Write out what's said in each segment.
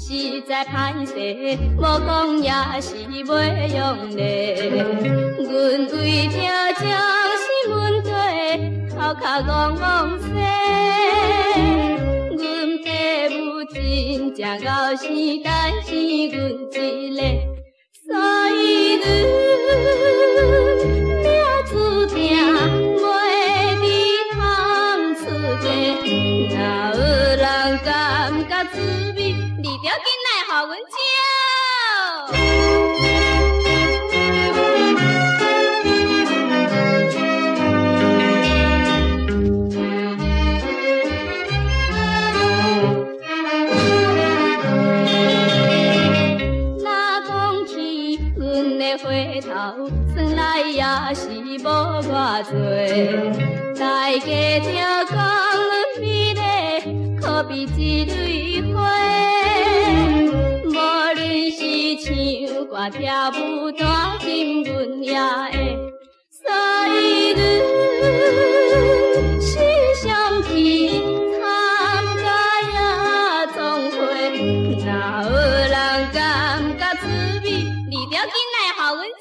实在歹势，无讲也是袂用咧。阮为着终身问题，头壳戇戇转。阮父母真正敖生，单生阮一个，所以阮命注定袂得倘出嫁。若有人感觉趣味，你著紧来给阮招。回头算来也是无外多，大家着讲阮美丽，可比一蕊花。无论是唱歌跳舞，弹琴阮也会，所以阮时常去参加夜总会。若有人感觉趣味，你著紧来给阮招。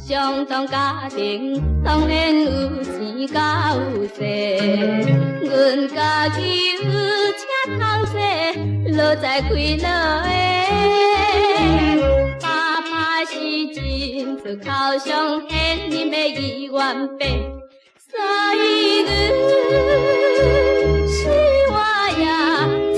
相当家庭，当然有钱甲有势。阮家己有车倘坐，奴才几落个。爸爸是进出口商，现任的议员伯，所以阮是我也。